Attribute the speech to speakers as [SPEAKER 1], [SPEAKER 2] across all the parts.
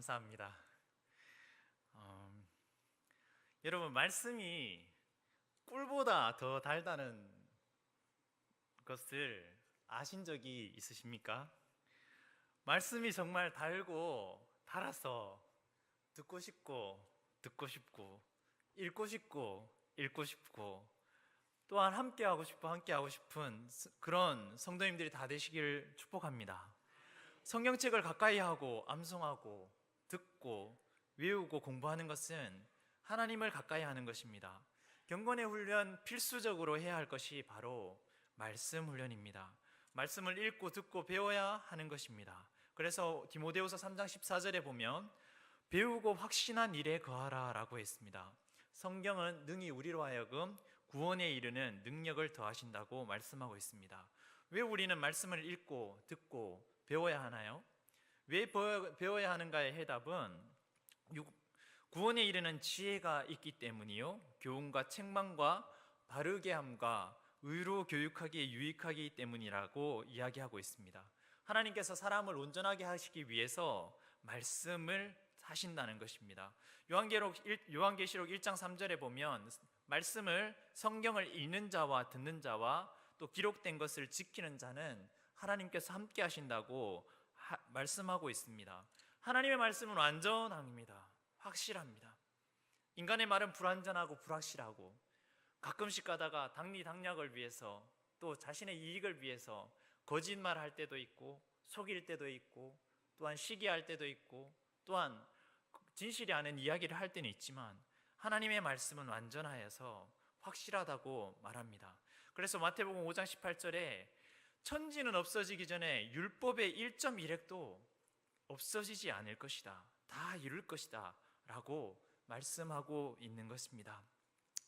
[SPEAKER 1] 감사합니다. 어, 여러분, 말씀이 꿀보다 더 달다는 것을 아신 적이 있으십니까? 말씀이 정말 달고 달아서 듣고 싶고 듣고 싶고 읽고 싶고 읽고 싶고 또한 함께하고 싶은 그런 성도님들이 다 되시길 축복합니다. 성경책을 가까이 하고 암송하고 듣고 외우고 공부하는 것은 하나님을 가까이 하는 것입니다. 경건의 훈련 필수적으로 해야 할 것이 바로 말씀 훈련입니다. 말씀을 읽고 듣고 배워야 하는 것입니다. 그래서 디모데후서 3장 14절에 보면 배우고 확신한 일에 거하라 라고 했습니다. 성경은 능히 우리로 하여금 구원에 이르는 능력을 더하신다고 말씀하고 있습니다. 왜 우리는 말씀을 읽고 듣고 배워야 하나요? 왜 배워야 하는가의 해답은 구원에 이르는 지혜가 있기 때문이요, 교훈과 책망과 바르게 함과 의로 교육하기에 유익하기 때문이라고 이야기하고 있습니다. 하나님께서 사람을 온전하게 하시기 위해서 말씀을 하신다는 것입니다. 요한계시록 1장 3절에 보면 말씀을, 성경을 읽는 자와 듣는 자와 또 기록된 것을 지키는 자는 하나님께서 함께 하신다고 말씀하고 있습니다. 하나님의 말씀은 완전합니다. 확실합니다. 인간의 말은 불완전하고 불확실하고 가끔씩 가다가 당리당략을 위해서 또 자신의 이익을 위해서 거짓말할 때도 있고 속일 때도 있고 또한 시기할 때도 있고 또한 진실이 아닌 이야기를 할 때는 있지만 하나님의 말씀은 완전하여서 확실하다고 말합니다. 그래서 마태복음 5장 18절에 천지는 없어지기 전에 율법의 1.1획도 없어지지 않을 것이다, 다 이룰 것이다 라고 말씀하고 있는 것입니다.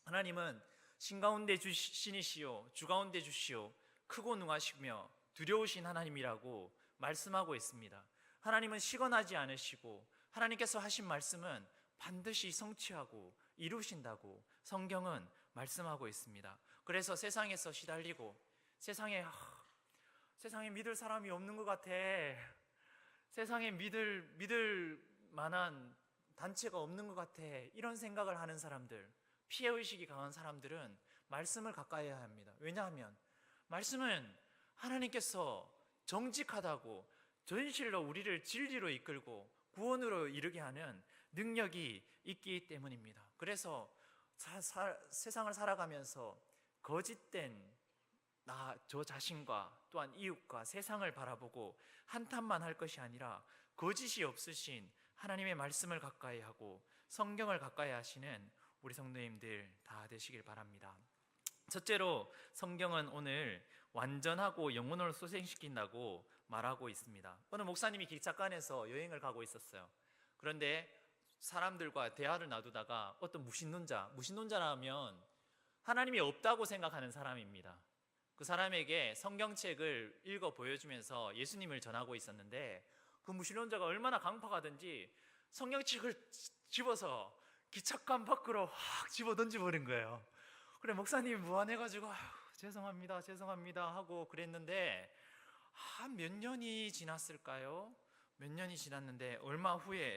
[SPEAKER 1] 하나님은 신가운데 신이시요 주가운데 주시요 크고 능하시며 두려우신 하나님이라고 말씀하고 있습니다. 하나님은 시건하지 않으시고 하나님께서 하신 말씀은 반드시 성취하고 이루신다고 성경은 말씀하고 있습니다. 그래서 세상에서 시달리고 세상에 믿을 사람이 없는 것 같아, 세상에 믿을 만한 단체가 없는 것 같아, 이런 생각을 하는 사람들, 피해의식이 강한 사람들은 말씀을 가까이 해야 합니다. 왜냐하면 말씀은 하나님께서 정직하다고 전실로 우리를 진리로 이끌고 구원으로 이르게 하는 능력이 있기 때문입니다. 그래서 세상을 살아가면서 거짓된 저 자신과 또한 이웃과 세상을 바라보고 한탄만 할 것이 아니라 거짓이 없으신 하나님의 말씀을 가까이 하고 성경을 가까이 하시는 우리 성도님들 다 되시길 바랍니다. 첫째로 성경은 오늘 완전하고 영혼을 소생시킨다고 말하고 있습니다. 어느 목사님이 기차간에서 여행을 가고 있었어요. 그런데 사람들과 대화를 나누다가 어떤 무신론자라면 하나님이 없다고 생각하는 사람입니다. 그 사람에게 성경책을 읽어 보여주면서 예수님을 전하고 있었는데 그 무신론자가 얼마나 강팍하든지 성경책을 집어서 기찻간 밖으로 확 집어 던져버린 거예요. 그래, 목사님이 무안해가지고 죄송합니다 하고 그랬는데 몇 년이 지났을까요? 몇 년이 지났는데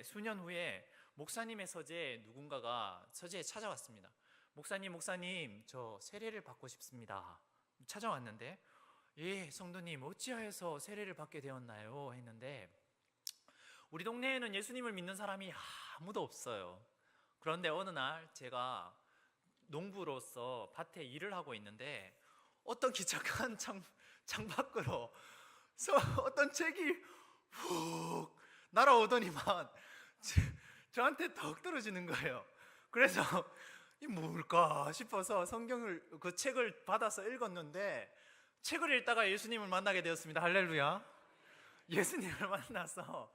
[SPEAKER 1] 수년 후에 목사님의 서재에 누군가가 서재에 찾아왔습니다. 목사님 저 세례를 받고 싶습니다. 찾아왔는데 예, 성도님 어찌하여서 세례를 받게 되었나요? 했는데 우리 동네에는 예수님을 믿는 사람이 아무도 없어요. 그런데 어느 날 제가 농부로서 밭에 일을 하고 있는데 어떤 기차간 창밖으로 어떤 책이 훅 날아오더니만 저한테 턱 떨어지는 거예요. 그래서 이 뭘까 싶어서 그 책을 받아서 읽었는데 책을 읽다가 예수님을 만나게 되었습니다. 할렐루야. 예수님을 만나서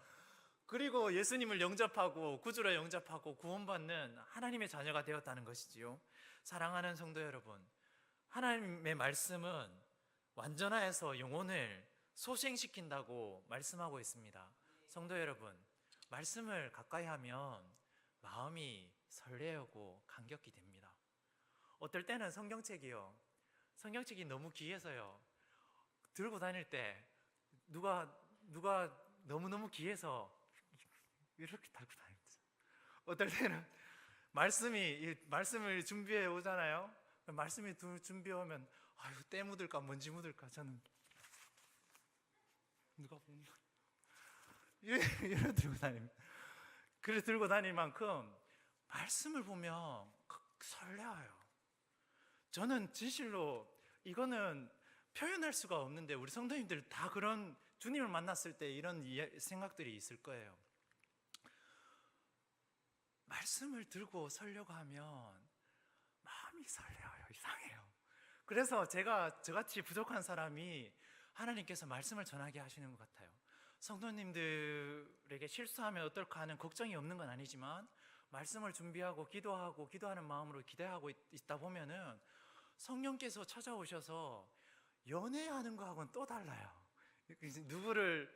[SPEAKER 1] 그리고 예수님을 영접하고 구주로 영접하고 구원받는 하나님의 자녀가 되었다는 것이지요. 사랑하는 성도 여러분, 하나님의 말씀은 완전하여서 영혼을 소생시킨다고 말씀하고 있습니다. 성도 여러분, 말씀을 가까이 하면 마음이 설레고 감격이 됩니다. 어떨 때는 성경책이 너무 귀해서요, 들고 다닐 때 누가 너무너무 귀해서 이렇게 달고 다닙니다. 어떨 때는 말씀을 준비해 오잖아요. 말씀이 준비해 오면 아유 때 묻을까 먼지 묻을까 저는 누가 본다 이래 들고 다닙니다. 그래 들고 다닐 만큼 말씀을 보면 설레어요. 저는 진실로 이거는 표현할 수가 없는데 우리 성도님들 다 그런 주님을 만났을 때 이런 생각들이 있을 거예요. 말씀을 들고 서려고 하면 마음이 설레어요. 이상해요. 그래서 제가 저같이 부족한 사람이 하나님께서 말씀을 전하게 하시는 것 같아요. 성도님들에게 실수하면 어떨까 하는 걱정이 없는 건 아니지만 말씀을 준비하고 기도하는 마음으로 기대하고 있다 보면은 성령께서 찾아오셔서 연애하는 거하고는 또 달라요. 누구를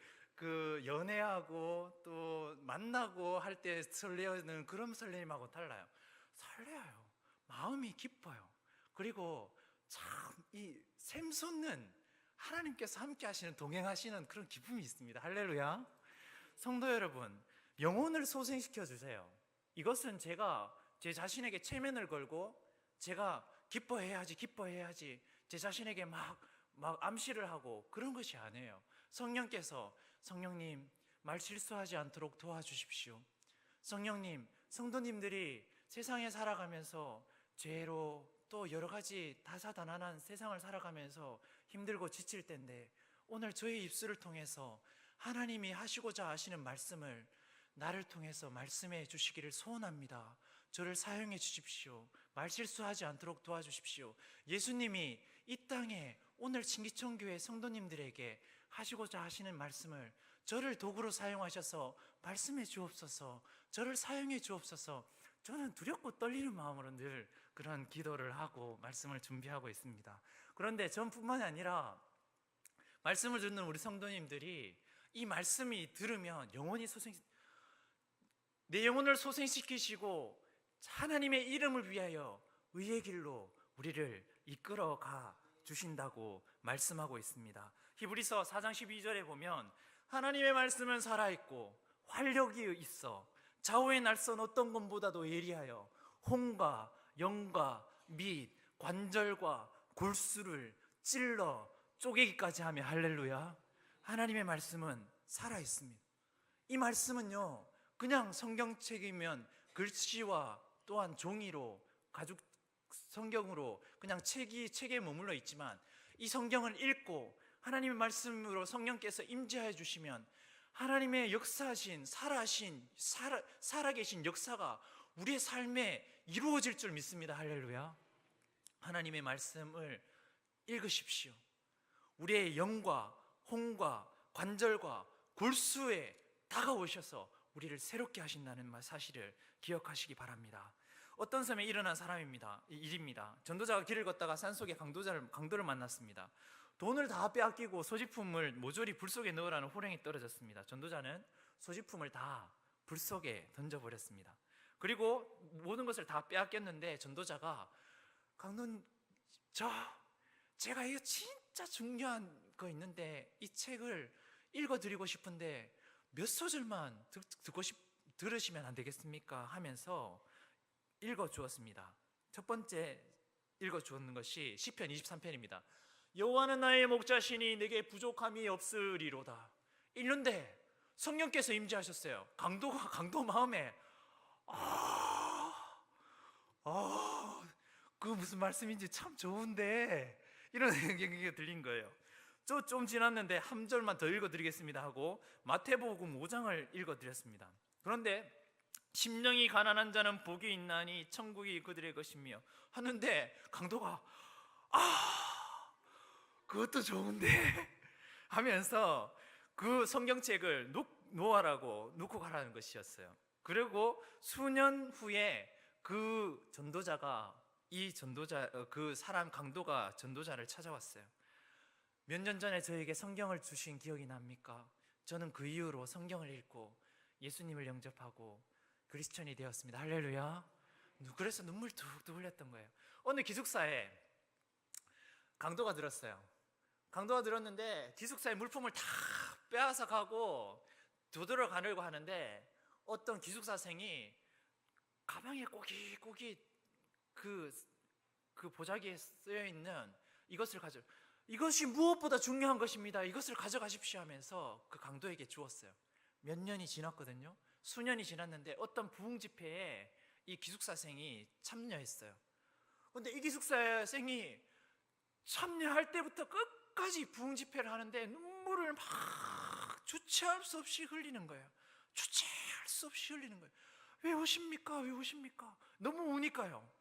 [SPEAKER 1] 연애하고 또 만나고 할 때 설레는 그런 설렘하고 달라요. 설레요. 마음이 기뻐요. 그리고 참 이 샘솟는 하나님께서 함께 하시는 동행하시는 그런 기쁨이 있습니다. 할렐루야. 성도 여러분, 영혼을 소생시켜 주세요. 이것은 제가 제 자신에게 체면을 걸고 제가 기뻐해야지 제 자신에게 막 암시를 하고 그런 것이 아니에요. 성령께서 성령님 말 실수하지 않도록 도와주십시오. 성령님, 성도님들이 세상에 살아가면서 죄로 또 여러 가지 다사다난한 세상을 살아가면서 힘들고 지칠 때인데 오늘 저의 입술을 통해서 하나님이 하시고자 하시는 말씀을 나를 통해서 말씀해 주시기를 소원합니다. 저를 사용해 주십시오. 말실수하지 않도록 도와주십시오. 예수님이 이 땅에 오늘 진기천교회 성도님들에게 하시고자 하시는 말씀을 저를 도구로 사용하셔서 말씀해 주옵소서. 저를 사용해 주옵소서. 저는 두렵고 떨리는 마음으로 늘 그런 기도를 하고 말씀을 준비하고 있습니다. 그런데 전뿐만이 아니라 말씀을 듣는 우리 성도님들이 이 말씀이 들으면 내 영혼을 소생시키시고 하나님의 이름을 위하여 의의 길로 우리를 이끌어가 주신다고 말씀하고 있습니다. 히브리서 4장 12절에 보면 하나님의 말씀은 살아있고 활력이 있어 좌우의 날선 어떤 것보다도 예리하여 혼과 영과 및 관절과 골수를 찔러 쪼개기까지 하며 할렐루야. 하나님의 말씀은 살아있습니다. 이 말씀은요 그냥 성경책이면 글씨와 또한 종이로 가죽 성경으로 그냥 책에 머물러 있지만 이 성경을 읽고 하나님의 말씀으로 성령께서 임재해 주시면 하나님의 역사하신 살아계신 역사가 우리의 삶에 이루어질 줄 믿습니다. 할렐루야. 하나님의 말씀을 읽으십시오. 우리의 영과 혼과 관절과 골수에 다가오셔서 우리를 새롭게 하신다는 사실을 기억하시기 바랍니다. 어떤 섬에 일어난 일입니다. 전도자가 길을 걷다가 산속에 강도를 만났습니다. 돈을 다 빼앗기고 소지품을 모조리 불 속에 넣으라는 호령이 떨어졌습니다. 전도자는 소지품을 다 불 속에 던져버렸습니다. 그리고 모든 것을 다 빼앗겼는데 전도자가 강도는 제가 이거 진짜 중요한 거 있는데 이 책을 읽어드리고 싶은데 몇 소절만 들으시면 안 되겠습니까? 하면서 읽어주었습니다. 첫 번째 읽어주었는 것이 시편 23편입니다. 여호와는 나의 목자시니 내게 부족함이 없으리로다. 읽는데 성령께서 임재하셨어요. 강도 마음에 그 무슨 말씀인지 참 좋은데 이런 생각이 들린 거예요. 좀 지났는데 한 절만 더 읽어드리겠습니다 하고 마태복음 5장을 읽어드렸습니다. 그런데 심령이 가난한 자는 복이 있나니 천국이 그들의 것이며 하는데 강도가 그것도 좋은데 하면서 그 성경책을 놓고 가라는 것이었어요. 그리고 수년 후에 그 강도가 전도자를 찾아왔어요. 몇 년 전에 저에게 성경을 주신 기억이 납니까? 저는 그 이후로 성경을 읽고 예수님을 영접하고 그리스천이 되었습니다. 할렐루야. 그래서 눈물 뚝뚝 흘렸던 거예요. 어느 기숙사에 강도가 들었어요. 강도가 들었는데 기숙사의 물품을 다 빼앗아 가고 되돌아가려고 하는데 어떤 기숙사생이 가방에 꼬깃꼬깃 그 보자기에 쓰여 있는 이것을 이것이 무엇보다 중요한 것입니다. 이것을 가져가십시오 하면서 그 강도에게 주었어요. 몇 년이 지났거든요. 수년이 지났는데 어떤 부흥 집회에 이 기숙사생이 참여했어요. 그런데 이 기숙사생이 참여할 때부터 끝까지 부흥 집회를 하는데 눈물을 막 주체할 수 없이 흘리는 거예요. 주체할 수 없이 흘리는 거예요. 왜 우십니까? 왜 우십니까? 너무 우니까요.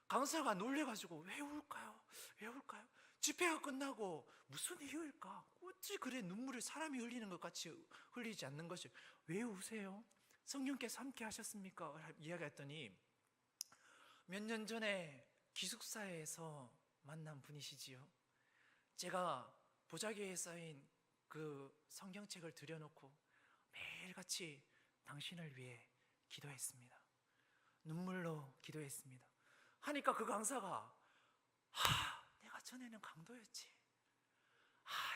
[SPEAKER 1] 강사가 놀래가지고 왜 울까요? 왜 울까요? 집회가 끝나고 무슨 이유일까? 어찌 그래 눈물을 사람이 흘리는 것 같이 흘리지 않는 것이, 왜 우세요? 성령께서 함께 하셨습니까? 이야기했더니 몇 년 전에 기숙사에서 만난 분이시지요. 제가 보자기에 쌓인 그 성경책을 들여놓고 매일같이 당신을 위해 기도했습니다. 눈물로 기도했습니다. 하니까 그 강사가 내가 전에는 강도였지.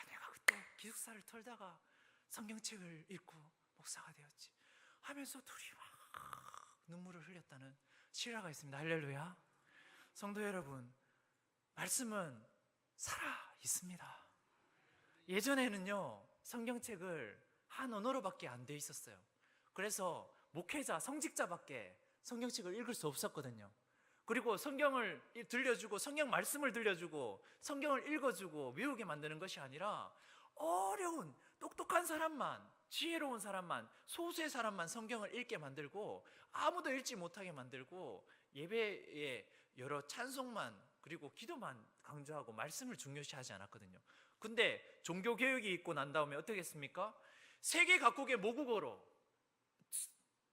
[SPEAKER 1] 내가 그때 기숙사를 털다가 성경책을 읽고 목사가 되었지 하면서 둘이 막 눈물을 흘렸다는 실화가 있습니다. 할렐루야. 성도 여러분, 말씀은 살아 있습니다. 예전에는요, 성경책을 한 언어로밖에 안 돼 있었어요. 그래서 목회자, 성직자밖에 성경책을 읽을 수 없었거든요. 그리고 성경을 들려주고 성경 말씀을 들려주고 성경을 읽어주고 외우게 만드는 것이 아니라 어려운 똑똑한 사람만, 지혜로운 사람만, 소수의 사람만 성경을 읽게 만들고 아무도 읽지 못하게 만들고 예배에 여러 찬송만 그리고 기도만 강조하고 말씀을 중요시하지 않았거든요. 근데 종교개혁이 있고 난 다음에 어떻게 했습니까? 세계 각국의 모국어로,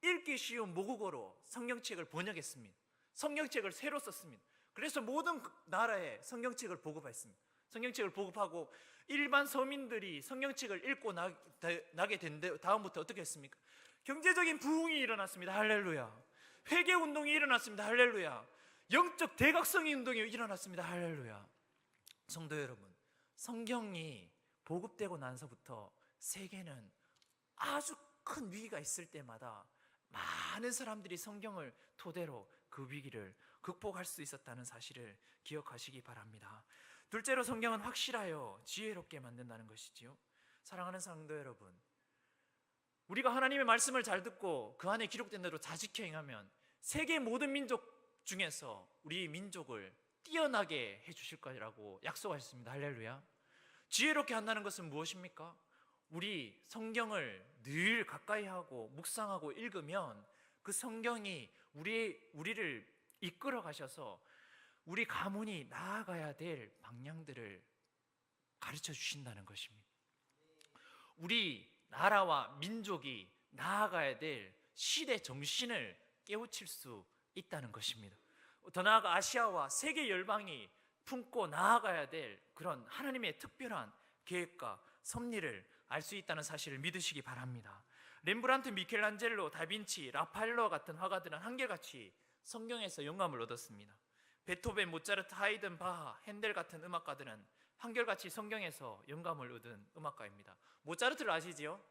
[SPEAKER 1] 읽기 쉬운 모국어로 성경책을 번역했습니다. 성경책을 새로 썼습니다. 그래서 모든 나라에 성경책을 보급했습니다. 성경책을 보급하고 일반 서민들이 성경책을 읽고 나게 된 다음부터 어떻게 했습니까? 경제적인 부흥이 일어났습니다. 할렐루야. 회개운동이 일어났습니다. 할렐루야. 영적 대각성의 운동이 일어났습니다. 할렐루야. 성도 여러분, 성경이 보급되고 나서부터 세계는 아주 큰 위기가 있을 때마다 많은 사람들이 성경을 토대로 그 위기를 극복할 수 있었다는 사실을 기억하시기 바랍니다. 둘째로, 성경은 확실하여 지혜롭게 만든다는 것이지요. 사랑하는 성도 여러분, 우리가 하나님의 말씀을 잘 듣고 그 안에 기록된 대로 다 지켜 행하면 세계 모든 민족 중에서 우리 민족을 뛰어나게 해주실 거라고 약속하셨습니다. 할렐루야. 지혜롭게 한다는 것은 무엇입니까? 우리 성경을 늘 가까이 하고 묵상하고 읽으면 그 성경이 우리를 이끌어 가셔서 우리 가문이 나아가야 될 방향들을 가르쳐 주신다는 것입니다. 우리 나라와 민족이 나아가야 될 시대 정신을 깨우칠 수 있다는 것입니다. 더 나아가 아시아와 세계 열방이 품고 나아가야 될 그런 하나님의 특별한 계획과 섭리를 알 수 있다는 사실을 믿으시기 바랍니다. 렘브란트, 미켈란젤로, 다빈치, 라파엘로와 같은 화가들은 한결같이 성경에서 영감을 얻었습니다. 베토벤, 모차르트, 하이든, 바하, 핸델 같은 음악가들은 한결같이 성경에서 영감을 얻은 음악가입니다. 모차르트를 아시지요?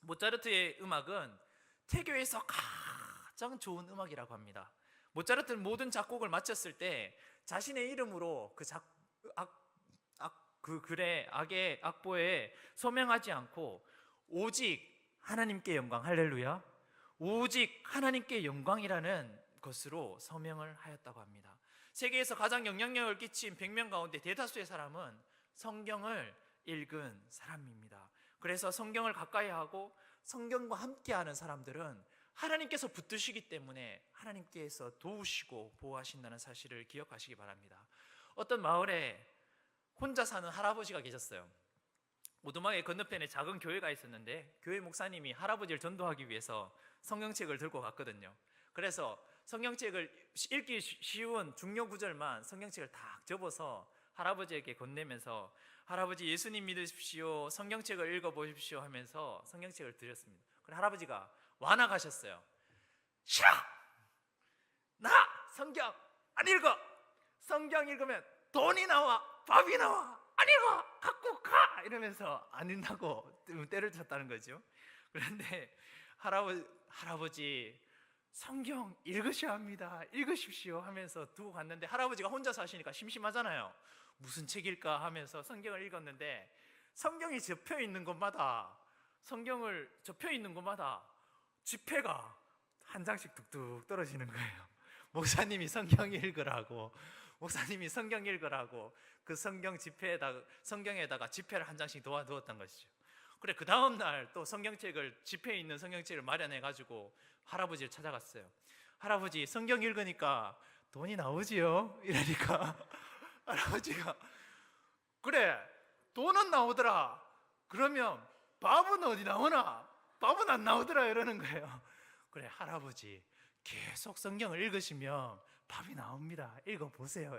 [SPEAKER 1] 모차르트의 음악은 태교에서 가장 좋은 음악이라고 합니다. 모차르트는 모든 작곡을 마쳤을 때 자신의 이름으로 그 글의 악의 악보에 서명하지 않고 오직 하나님께 영광, 할렐루야, 오직 하나님께 영광이라는 것으로 서명을 하였다고 합니다. 세계에서 가장 영향력을 끼친 100명 가운데 대다수의 사람은 성경을 읽은 사람입니다. 그래서 성경을 가까이 하고 성경과 함께하는 사람들은 하나님께서 붙드시기 때문에 하나님께서 도우시고 보호하신다는 사실을 기억하시기 바랍니다. 어떤 마을에 혼자 사는 할아버지가 계셨어요. 오두막의 건너편에 작은 교회가 있었는데 교회 목사님이 할아버지를 전도하기 위해서 성경책을 들고 갔거든요. 그래서 성경책을 읽기 쉬운 중요 구절만 성경책을 딱 접어서 할아버지에게 건네면서 할아버지 예수님 믿으십시오, 성경책을 읽어보십시오 하면서 성경책을 드렸습니다. 그래 할아버지가 완화가셨어요. 싫어! 나 성경 안 읽어! 성경 읽으면 돈이 나와, 밥이 나와, 안 읽어! 갖고 가! 이러면서 안 읽다고 때를 쳤다는 거죠. 그런데 할아버지 성경 읽으셔야 합니다. 읽으십시오 하면서 두고 갔는데 할아버지가 혼자 사시니까 심심하잖아요. 무슨 책일까 하면서 성경을 읽었는데 성경이 접혀 있는 곳마다 지폐가 한 장씩 뚝뚝 떨어지는 거예요. 목사님이 성경 읽으라고 그 성경에다가 지폐를 한 장씩 도와두었던 것이죠. 그래, 그 다음날 또 지폐에 있는 성경책을 마련해가지고 할아버지를 찾아갔어요. 할아버지, 성경 읽으니까 돈이 나오지요? 이러니까 할아버지가, 그래, 돈은 나오더라. 그러면 밥은 어디 나오나? 밥은 안 나오더라. 이러는 거예요. 그래, 할아버지 계속 성경을 읽으시면 밥이 나옵니다. 읽어보세요.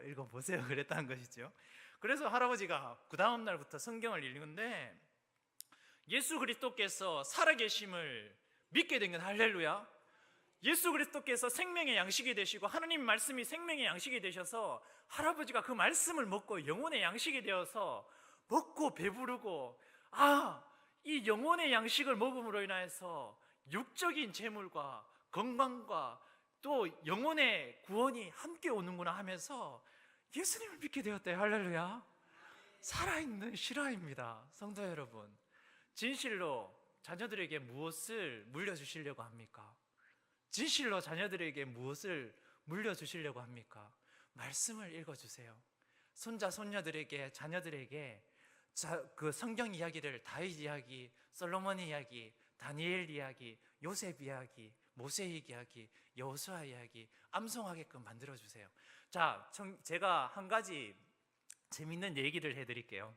[SPEAKER 1] 그랬다는 것이죠. 그래서 할아버지가 그 다음 날부터 성경을 읽는데 예수 그리스도께서 살아계심을 믿게 된 건 할렐루야. 예수 그리스도께서 생명의 양식이 되시고 하나님 말씀이 생명의 양식이 되셔서 할아버지가 그 말씀을 먹고 영혼의 양식이 되어서 먹고 배부르고, 이 영혼의 양식을 먹음으로 인하여서 육적인 재물과 건강과 또 영혼의 구원이 함께 오는구나 하면서 예수님을 믿게 되었대요. 할렐루야. 살아있는 실화입니다. 성도 여러분, 진실로 자녀들에게 무엇을 물려주시려고 합니까? 진실로 자녀들에게 무엇을 물려주시려고 합니까? 말씀을 읽어주세요. 손자, 손녀들에게, 자녀들에게 그 성경 이야기를, 다윗 이야기, 솔로몬 이야기, 다니엘 이야기, 요셉 이야기, 모세의 이야기, 여호수아 이야기 암송하게끔 만들어주세요. 자, 제가 한 가지 재밌는 얘기를 해드릴게요.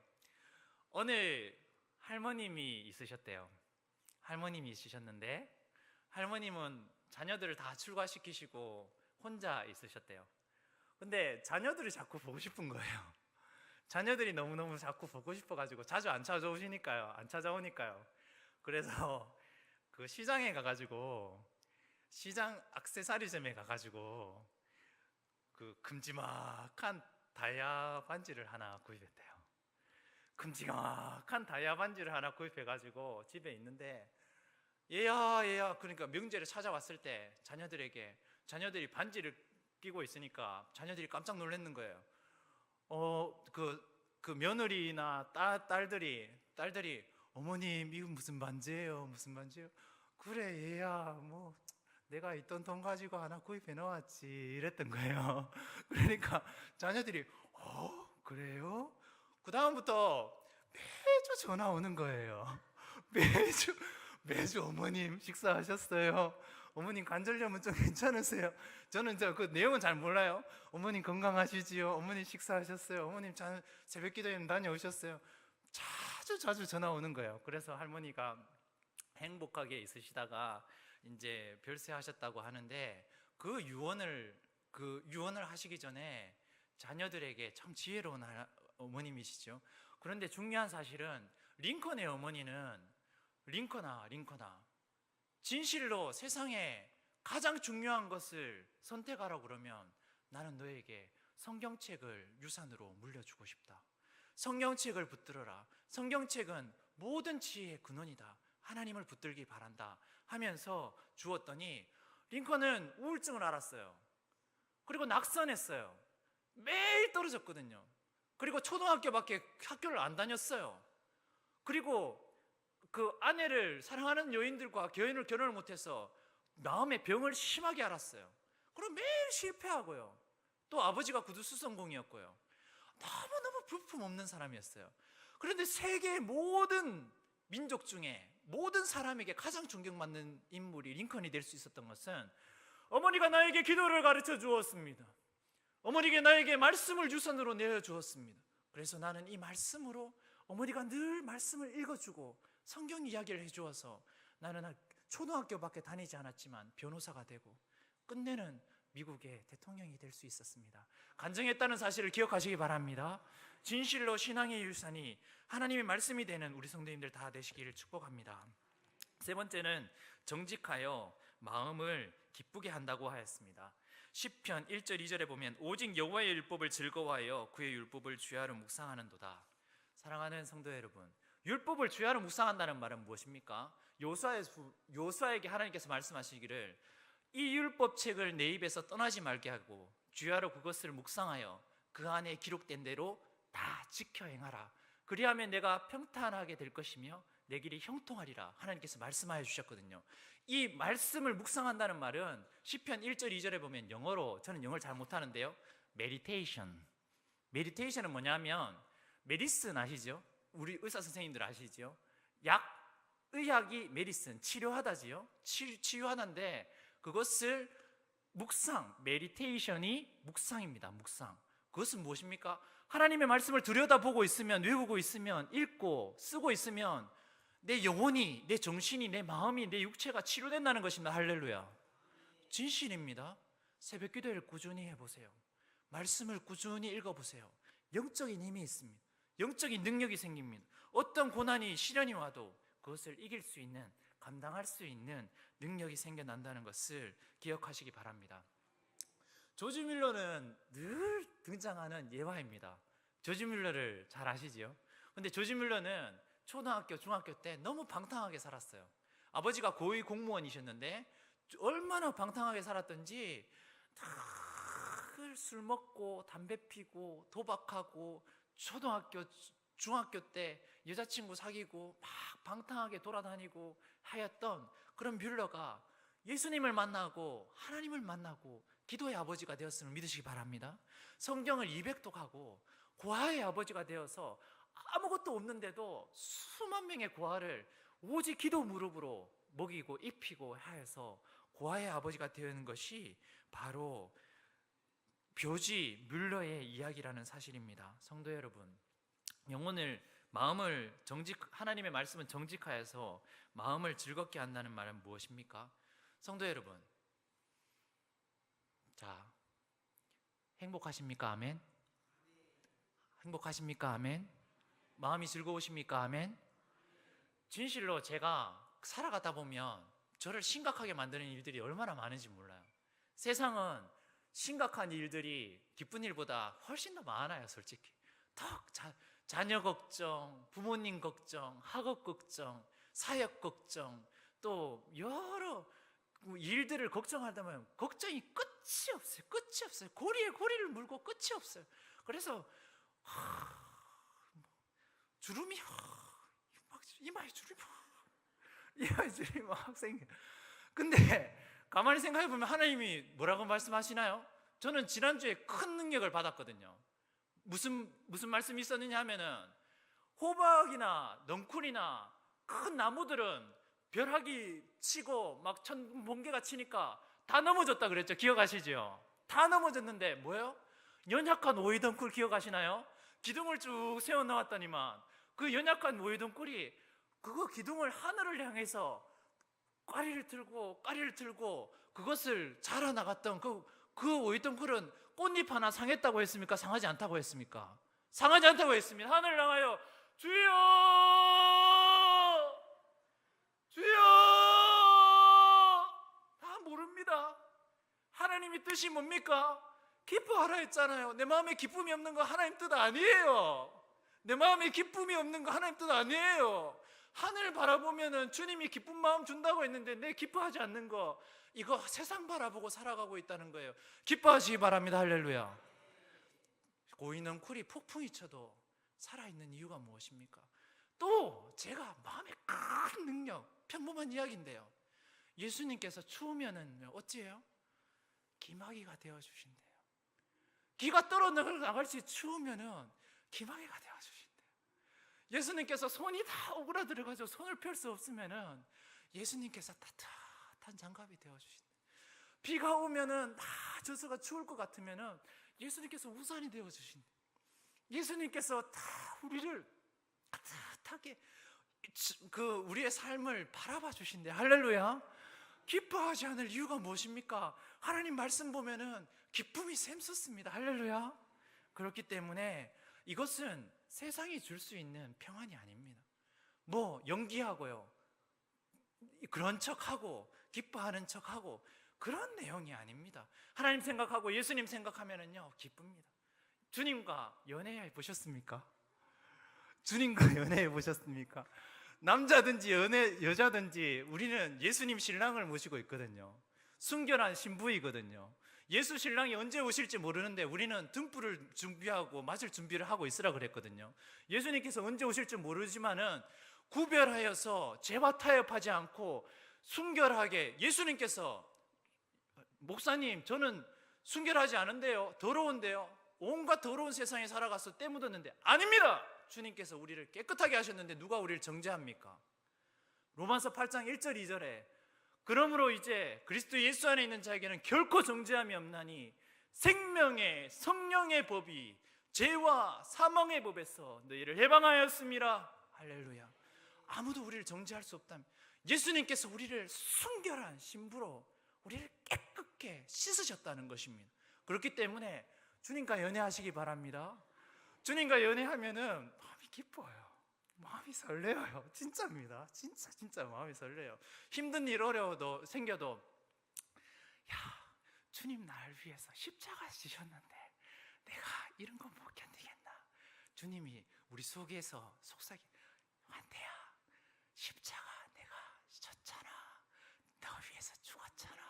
[SPEAKER 1] 어느 할머님이 있으셨대요. 할머님이 있으셨는데 할머님은 자녀들을 다 출가시키시고 혼자 있으셨대요. 근데 자녀들이 자꾸 보고 싶은 거예요. 자녀들이 너무너무 자꾸 보고 싶어가지고 자주 안 찾아오니까요. 그래서 그 시장에 가가지고, 시장 액세서리점에 가가지고 그 큼지막한 다이아 반지를 하나 구입했대요. 큼지막한 다이아 반지를 하나 구입해가지고 집에 있는데, 얘야 그러니까 명절에 찾아왔을 때 자녀들이 반지를 끼고 있으니까 자녀들이 깜짝 놀랐는 거예요. 그 며느리나 딸들이 어머님, 이거 무슨 반지예요? 그래, 얘야, 뭐 내가 있던 돈 가지고 하나 구입해 놓았지, 이랬던 거예요. 그러니까 자녀들이 그래요? 그 다음부터 매주 전화 오는 거예요. 매주 어머님 식사하셨어요? 어머님 관절염은 좀 괜찮으세요? 저는 그 내용은 잘 몰라요. 어머님 건강하시지요? 어머님 식사하셨어요? 어머님 새벽 기도회는 다녀오셨어요? 자주 전화 오는 거예요. 그래서 할머니가 행복하게 있으시다가 이제 별세하셨다고 하는데, 그 유언을 하시기 전에 자녀들에게 참 지혜로운 어머님이시죠. 그런데 중요한 사실은 링컨의 어머니는 링컨아, 진실로 세상에 가장 중요한 것을 선택하라고 그러면 나는 너에게 성경책을 유산으로 물려주고 싶다. 성경책을 붙들어라. 성경책은 모든 지혜의 근원이다. 하나님을 붙들기 바란다 하면서 주었더니 링컨은 우울증을 앓았어요. 그리고 낙선했어요. 매일 떨어졌거든요. 그리고 초등학교밖에 학교를 안 다녔어요. 그리고 그 아내를 사랑하는 여인들과 결혼을 못해서 마음의 병을 심하게 앓았어요. 그리고 매일 실패하고요. 또 아버지가 구두수성공이었고요. 너무너무 볼품없는 사람이었어요. 그런데 세계의 모든 민족 중에 모든 사람에게 가장 존경받는 인물이 링컨이 될 수 있었던 것은 어머니가 나에게 기도를 가르쳐 주었습니다. 어머니가 나에게 말씀을 유산으로 내어주었습니다. 그래서 나는 이 말씀으로, 어머니가 늘 말씀을 읽어주고 성경 이야기를 해주어서 나는 초등학교밖에 다니지 않았지만 변호사가 되고 끝내는 미국의 대통령이 될 수 있었습니다. 간증했다는 사실을 기억하시기 바랍니다. 진실로 신앙의 유산이 하나님의 말씀이 되는 우리 성도님들 다 되시기를 축복합니다. 세 번째는 정직하여 마음을 기쁘게 한다고 하였습니다. 시편 1절 2절에 보면 오직 여호와의 율법을 즐거워하여 그의 율법을 주야로 묵상하는도다. 사랑하는 성도 여러분, 율법을 주야로 묵상한다는 말은 무엇입니까? 요수아에게 하나님께서 말씀하시기를 이 율법책을 내 입에서 떠나지 말게 하고 주야로 그것을 묵상하여 그 안에 기록된 대로 다 지켜 행하라. 그리하면 내가 평탄하게 될 것이며 내 길이 형통하리라. 하나님께서 말씀하여 주셨거든요. 이 말씀을 묵상한다는 말은 시편 1절 2절에 보면 영어로, 저는 영어를 잘 못하는데요, 메디테이션. 메디테이션은 뭐냐면, 메디슨 아시죠? 우리 의사 선생님들 아시죠? 의학이 메디슨, 치료하다지요. 치유하는데 그것을 묵상, 메디테이션이 묵상입니다. 묵상. 그것은 무엇입니까? 하나님의 말씀을 들여다보고 있으면, 외우고 있으면, 읽고 쓰고 있으면 내 영혼이, 내 정신이, 내 마음이, 내 육체가 치료된다는 것입니다. 할렐루야. 진실입니다. 새벽 기도를 꾸준히 해보세요. 말씀을 꾸준히 읽어보세요. 영적인 힘이 있습니다. 영적인 능력이 생깁니다. 어떤 고난이, 시련이 와도 그것을 이길 수 있는, 감당할 수 있는 능력이 생겨난다는 것을 기억하시기 바랍니다. 조지 뮬러는 늘 등장하는 예화입니다. 조지 뮬러를 잘 아시지요? 근데 조지 뮬러는 초등학교, 중학교 때 너무 방탕하게 살았어요. 아버지가 고위 공무원이셨는데 얼마나 방탕하게 살았던지 늘 술 먹고 담배 피고 도박하고 초등학교, 중학교 때 여자친구 사귀고 막 방탕하게 돌아다니고 하였던 그런 뮬러가 예수님을 만나고 하나님을 만나고 기도의 아버지가 되었음을 믿으시기 바랍니다. 성경을 200독하고 고아의 아버지가 되어서 아무것도 없는데도 수만 명의 고아를 오직 기도 무릎으로 먹이고 입히고 하여서 고아의 아버지가 되는 것이 바로 조지 뮬러의 이야기라는 사실입니다. 성도 여러분, 영혼을, 마음을 하나님의 말씀은 정직하여서 마음을 즐겁게 한다는 말은 무엇입니까? 성도 여러분, 자, 행복하십니까? 아멘. 행복하십니까? 아멘. 마음이 즐거우십니까? 아멘. 진실로 제가 살아가다 보면 저를 심각하게 만드는 일들이 얼마나 많은지 몰라요. 세상은 심각한 일들이 기쁜 일보다 훨씬 더 많아요. 솔직히 자녀 걱정, 부모님 걱정, 학업 걱정, 사역 걱정, 또 여러 일들을 걱정하다 보면 걱정이 끝이 없어요. 끝이 없어요. 고리에 고리를 물고 끝이 없어요. 그래서 주름이 이마에 주름이 막 생겨. 근데 가만히 생각해 보면 하나님이 뭐라고 말씀하시나요? 저는 지난주에 큰 능력을 받았거든요. 무슨 말씀이 있었느냐 하면은, 호박이나 넝쿨이나 큰 나무들은 벼락이 치고 막 번개가 치니까 다 넘어졌다 그랬죠. 기억하시죠? 다 넘어졌는데 뭐예요? 연약한 오이덩쿨 기억하시나요? 기둥을 쭉 세워 놓았더니만 그 연약한 오이덩쿨이 그거 기둥을 하늘을 향해서 까리를 틀고 그것을 자라나갔던 그 오이덩쿨은 꽃잎 하나 상했다고 했습니까? 상하지 않다고 했습니까? 상하지 않다고 했습니다. 하늘을 향하여 주여 주여, 다 모릅니다. 하나님의 뜻이 뭡니까? 기뻐하라 했잖아요. 내 마음에 기쁨이 없는 거 하나님 뜻 아니에요. 내 마음에 기쁨이 없는 거 하나님 뜻 아니에요. 하늘 바라보면은 주님이 기쁜 마음 준다고 했는데 내 기뻐하지 않는 거, 이거 세상 바라보고 살아가고 있다는 거예요. 기뻐하시기 바랍니다. 할렐루야. 고이넝쿨이 폭풍이 쳐도 살아있는 이유가 무엇입니까? 또 제가 마음에 큰 능력, 평범한 이야기인데요, 예수님께서 추우면은 어찌해요? 기마귀가 되어주신대요. 기가 떨어나갈지 추우면은 기마귀가 되어주신대요. 예수님께서 손이 다 오그라들어가지고 손을 펼 수 없으면은 예수님께서 따뜻한 장갑이 되어주신대요. 비가 오면은 다 젖어가 추울 것 같으면은 예수님께서 우산이 되어주신대요. 예수님께서 다 우리를 따뜻하게 우리의 삶을 바라봐 주신대요. 할렐루야. 기뻐하지 않을 이유가 무엇입니까? 하나님 말씀 보면은 기쁨이 샘솟습니다. 할렐루야. 그렇기 때문에 이것은 세상이 줄 수 있는 평안이 아닙니다. 뭐 연기하고요, 그런 척하고 기뻐하는 척하고 그런 내용이 아닙니다. 하나님 생각하고 예수님 생각하면은요 기쁩니다. 주님과 연애해 보셨습니까? 주님과 연애해 보셨습니까? 남자든지 여자든지 우리는 예수님 신랑을 모시고 있거든요. 순결한 신부이거든요. 예수 신랑이 언제 오실지 모르는데 우리는 등불을 준비하고 맞을 준비를 하고 있으라 그랬거든요. 예수님께서 언제 오실지 모르지만은 구별하여서 죄와 타협하지 않고 순결하게, 예수님께서 목사님 저는 순결하지 않은데요, 더러운데요, 온갖 더러운 세상에 살아가서 때 묻었는데, 아닙니다. 주님께서 우리를 깨끗하게 하셨는데 누가 우리를 정죄합니까? 로마서 8장 1절 2절에 그러므로 이제 그리스도 예수 안에 있는 자에게는 결코 정죄함이 없나니 생명의 성령의 법이 죄와 사망의 법에서 너희를 해방하였음이라. 할렐루야. 아무도 우리를 정죄할 수 없다면 예수님께서 우리를 순결한 신부로 우리를 깨끗게 씻으셨다는 것입니다. 그렇기 때문에 주님과 연애하시기 바랍니다. 주님과 연애하면은 마음이 기뻐요. 마음이 설레어요. 진짜입니다. 진짜 마음이 설레요. 힘든 일 어려워도 생겨도, 야, 주님 날 위해서 십자가 지셨는데 내가 이런 거 못 견디겠나. 주님이 우리 속에서 속삭이, 한태야, 십자가 내가 졌잖아. 너 위해서 죽었잖아.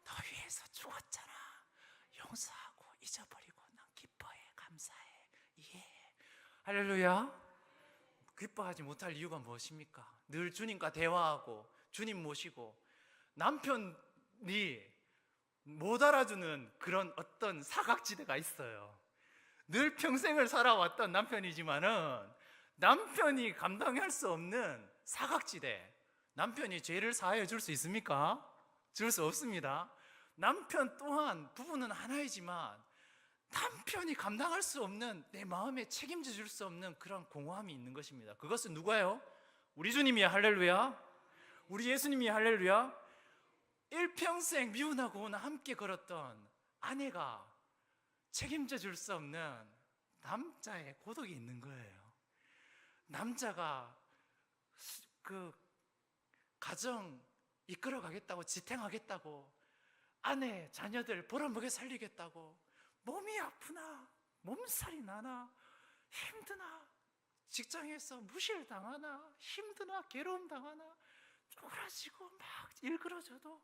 [SPEAKER 1] 너 위해서 죽었잖아. 용서하고 잊어버리고 난 기뻐해, 감사해, 이해해. 할렐루야. 기뻐하지 못할 이유가 무엇입니까? 늘 주님과 대화하고 주님 모시고 남편이 못 알아주는 그런 어떤 사각지대가 있어요. 늘 평생을 살아왔던 남편이지만은 남편이 감당할 수 없는 사각지대. 남편이 죄를 사하여 줄 수 있습니까? 줄 수 없습니다. 남편 또한 부부는 하나이지만 남편이 감당할 수 없는, 내 마음에 책임져 줄 수 없는 그런 공허함이 있는 것입니다. 그것은 누가요? 우리 주님이야. 할렐루야. 우리 예수님이 할렐루야. 일평생 미운하고 함께 걸었던 아내가 책임져 줄 수 없는 남자의 고독이 있는 거예요. 남자가 그 가정 이끌어 가겠다고, 지탱하겠다고, 아내 자녀들 벌어먹여 살리겠다고 몸이 아프나 몸살이 나나 힘드나 직장에서 무실당하나 힘드나 괴로움 당하나 쪼그라지고 막 일그러져도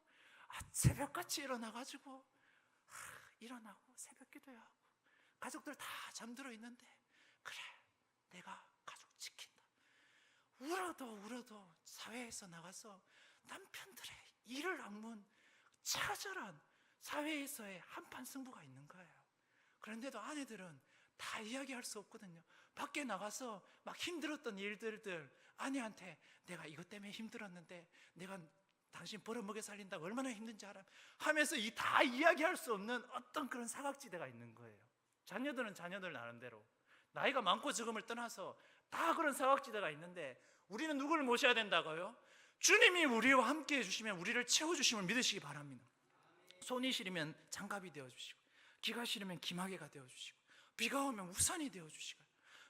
[SPEAKER 1] 새벽같이 일어나가지고 일어나고 새벽 기도하고 가족들 다 잠들어 있는데, 그래 내가 가족 지킨다. 울어도 사회에서 나가서 남편들의 이를 악문 처절한 사회에서의 한판 승부가 있는 거예요. 그런데도 아내들은 다 이야기할 수 없거든요. 밖에 나가서 막 힘들었던 일들을 아내한테, 내가 이것 때문에 힘들었는데 내가 당신 벌어먹여 살린다고 얼마나 힘든지 알아 하면서 다 이야기할 수 없는 어떤 그런 사각지대가 있는 거예요. 자녀들은 자녀들 나름대로 나이가 많고 적음을 떠나서 다 그런 사각지대가 있는데, 우리는 누구를 모셔야 된다고요? 주님이 우리와 함께 해주시면, 우리를 채워주심을 믿으시기 바랍니다. 손이 시리면 장갑이 되어주시고, 기가 시리면 기마개가 되어주시고, 비가 오면 우산이 되어주시고,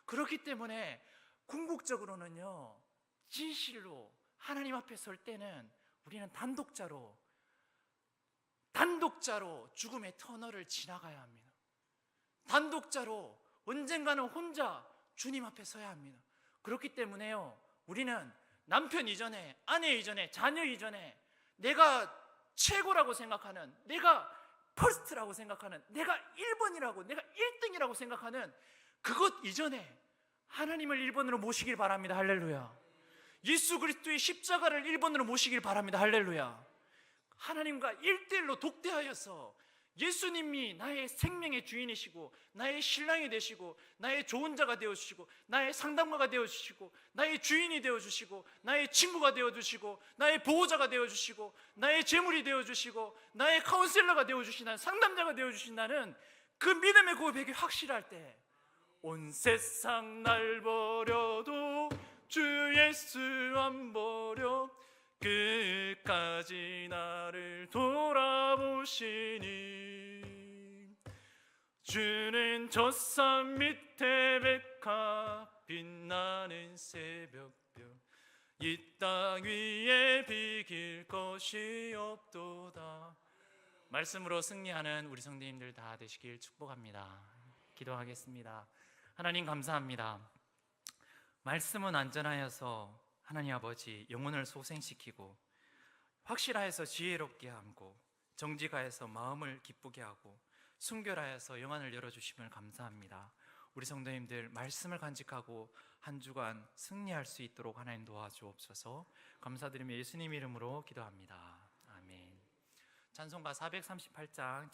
[SPEAKER 1] 그렇기 때문에 궁극적으로는요, 진실로 하나님 앞에 설 때는 우리는 단독자로 죽음의 터널을 지나가야 합니다. 단독자로 언젠가는 혼자 주님 앞에 서야 합니다. 그렇기 때문에요, 우리는 남편 이전에, 아내 이전에, 자녀 이전에 내가 최고라고 생각하는, 내가 퍼스트라고 생각하는, 내가 1번이라고, 내가 1등이라고 생각하는 그것 이전에 하나님을 1번으로 모시길 바랍니다. 할렐루야. 예수 그리스도의 십자가를 1번으로 모시길 바랍니다. 할렐루야. 하나님과 1대1로 독대하여서 예수님이 나의 생명의 주인이시고 나의 신랑이 되시고 나의 조언자가 되어주시고 나의 상담가가 되어주시고 나의 주인이 되어주시고 나의 친구가 되어주시고 나의 보호자가 되어주시고 나의 재물이 되어주시고 나의 카운셀러가 되어주시는 상담자가 되어주신다는 그 믿음의 고백이 확실할 때, 온 세상 날 버려도 주 예수 안 버려 끝까지 나를 돌아보시니, 주는 저 산 밑에 백합 빛나는 새벽별, 이 땅 위에 비길 것이 없도다. 말씀으로 승리하는 우리 성도님들 다 되시길 축복합니다. 기도하겠습니다. 하나님 감사합니다. 말씀은 안전하여서 하나님 아버지 영혼을 소생시키고, 확실하여서 지혜롭게 하고, 정직하여서 마음을 기쁘게 하고, 순결하여서 영안을 열어주심을 감사합니다. 우리 성도님들 말씀을 간직하고 한 주간 승리할 수 있도록 하나님 도와주옵소서. 감사드리며 예수님 이름으로 기도합니다. 아멘. 찬송가 438장